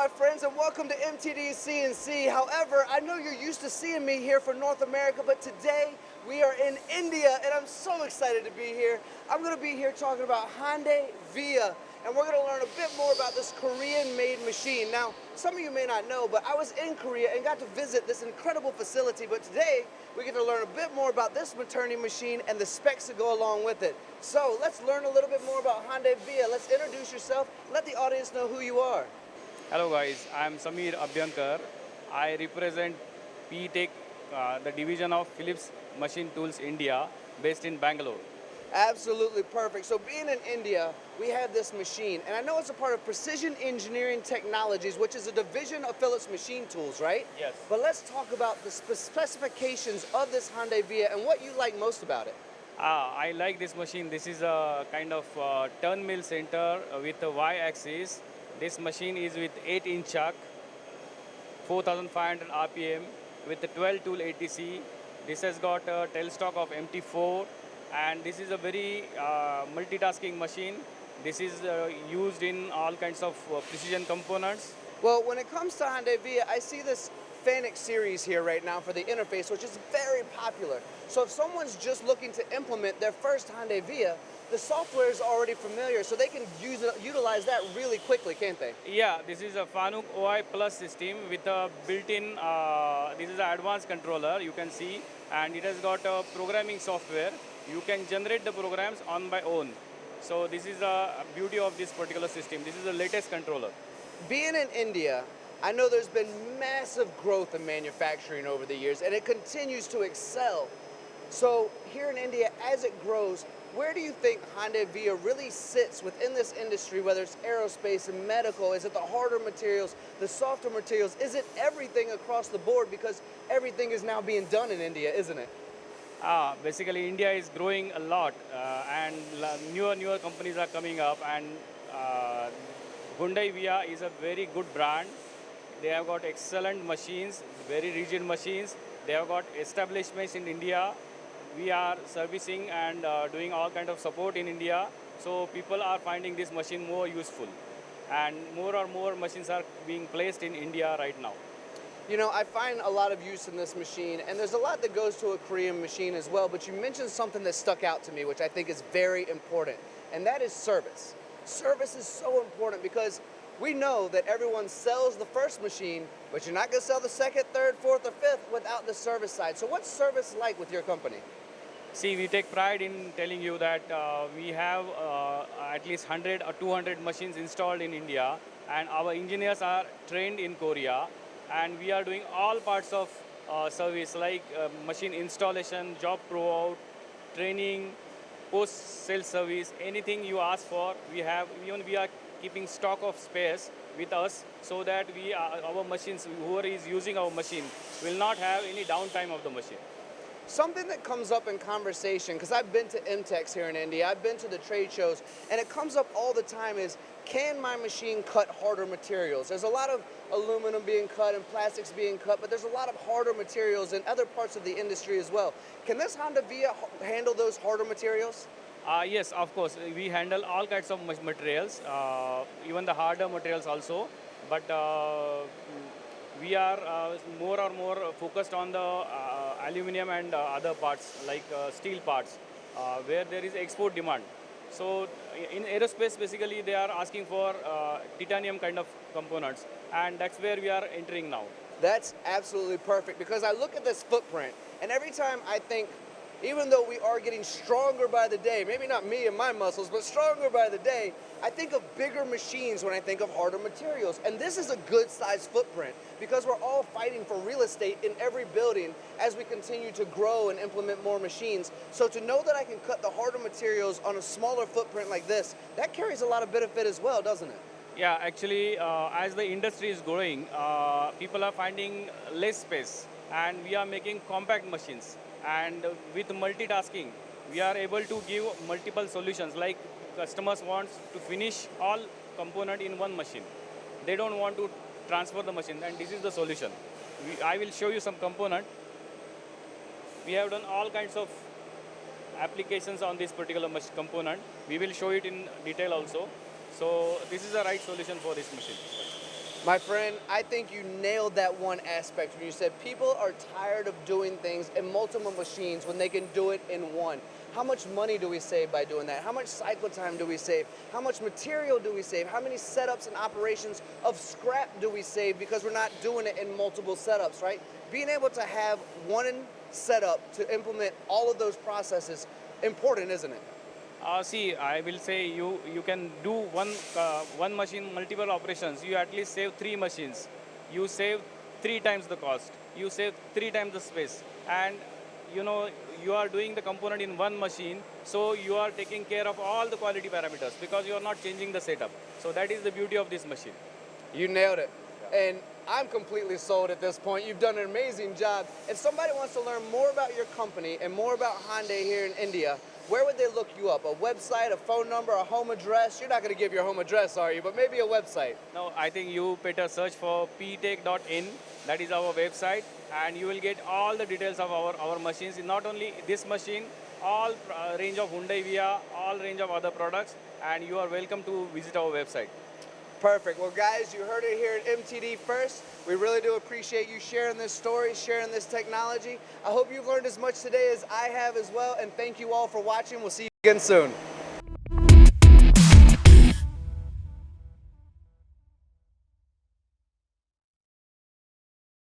my friends, and welcome to MTD CNC. However, I know you're used to seeing me here for North America, but today we are in India, and I'm so excited to be here. I'm going to be here talking about Hyundai Wia, and we're going to learn a bit more about this Korean-made machine. Now, some of you may not know, but I was in Korea and got to visit this incredible facility, but today we get to learn a bit more about this maternity machine and the specs that go along with it. So let's learn a little bit more about Hyundai Wia. Let's introduce yourself. Let the audience know who you are. Hello guys, I am Samir Abhyankar. I represent P-Tech, the division of Phillips Machine Tools India, based in Bangalore. Absolutely perfect. So being in India, we have this machine, and I know it's a part of Precision Engineering Technologies, which is a division of Phillips Machine Tools, right? Yes. But let's talk about the specifications of this Hyundai Wia and what you like most about it. I like this machine. This is a kind of turn mill center with a Y-axis. This machine is with 8-inch chuck, 4,500 RPM with a 12 tool ATC. This has got a tailstock of MT4, and this is a very multitasking machine. This is used in all kinds of precision components. Well, when it comes to Hyundai Wia, I see this Fanic series here right now for the interface, which is very popular. So if someone's just looking to implement their first Hyundai Wia, the software is already familiar, so they can utilize that really quickly, can't they? Yeah, this is a Fanuc OI Plus system with a built-in, this is an advanced controller, you can see, and it has got a programming software. You can generate the programs on by own. So this is the beauty of this particular system. This is the latest controller. Being in India, I know there's been massive growth in manufacturing over the years, and it continues to excel. So here in India, as it grows, where do you think Hyundai Wia really sits within this industry, whether it's aerospace and medical? Is it the harder materials, the softer materials? Is it everything across the board? Because everything is now being done in India, isn't it? Basically, India is growing a lot, and newer companies are coming up, and Hyundai Wia is a very good brand. They have got excellent machines, very rigid machines. They have got establishments in India. We are servicing and doing all kind of support in India. So people are finding this machine more useful. And more machines are being placed in India right now. You know, I find a lot of use in this machine, and there's a lot that goes to a Korean machine as well, but you mentioned something that stuck out to me, which I think is very important, and that is service. Service is so important because we know that everyone sells the first machine, but you're not going to sell the second, third, fourth, or fifth without the service side. So what's service like with your company? See, we take pride in telling you that we have at least 100 or 200 machines installed in India, and our engineers are trained in Korea, and we are doing all parts of service like machine installation, job pro-out, training, post-sale service, anything you ask for, we have. Even we are keeping stock of spares with us so that our machines, whoever is using our machine, will not have any downtime of the machine. Something that comes up in conversation, because I've been to MTEX here in India, I've been to the trade shows, and it comes up all the time is, can my machine cut harder materials? There's a lot of aluminum being cut and plastics being cut, but there's a lot of harder materials in other parts of the industry as well. Can this Hyundai Wia handle those harder materials? Yes, of course. We handle all kinds of materials, even the harder materials also. But we are more or more focused on the aluminum and other parts like steel parts, where there is export demand. So in aerospace, basically, they are asking for titanium kind of components, and that's where we are entering now. That's absolutely perfect, because I look at this footprint, and every time I think, even though we are getting stronger by the day, maybe not me and my muscles, but stronger by the day, I think of bigger machines when I think of harder materials. And this is a good size footprint because we're all fighting for real estate in every building as we continue to grow and implement more machines. So to know that I can cut the harder materials on a smaller footprint like this, that carries a lot of benefit as well, doesn't it? Yeah, actually, as the industry is growing, people are finding less space, and we are making compact machines. And with multitasking, we are able to give multiple solutions. Like customers want to finish all component in one machine. They don't want to transfer the machine, and this is the solution. I will show you some component. We have done all kinds of applications on this particular component. We will show it in detail also. So this is the right solution for this machine. My friend, I think you nailed that one aspect when you said people are tired of doing things in multiple machines when they can do it in one. How much money do we save by doing that? How much cycle time do we save? How much material do we save? How many setups and operations of scrap do we save because we're not doing it in multiple setups, right? Being able to have one setup to implement all of those processes, important, isn't it? See, I will say you can do one machine multiple operations. You at least save three machines. You save three times the cost. You save three times the space, and you know you are doing the component in one machine, so you are taking care of all the quality parameters because you are not changing the setup. So that is the beauty of this machine. You nailed it. And I'm completely sold at this point. You've done an amazing job. If somebody wants to learn more about your company and more about Hyundai here in India, where would they look you up? A website, a phone number, a home address? You're not going to give your home address, are you? But maybe a website. Now, I think you better search for ptech.in. That is our website, and you will get all the details of our machines. Not only this machine, all range of Hyundai Wia, all range of other products, and you are welcome to visit our website. Perfect. Well, guys, you heard it here at MTD first. We really do appreciate you sharing this story, sharing this technology. I hope you've learned as much today as I have as well, and thank you all for watching. We'll see you again soon.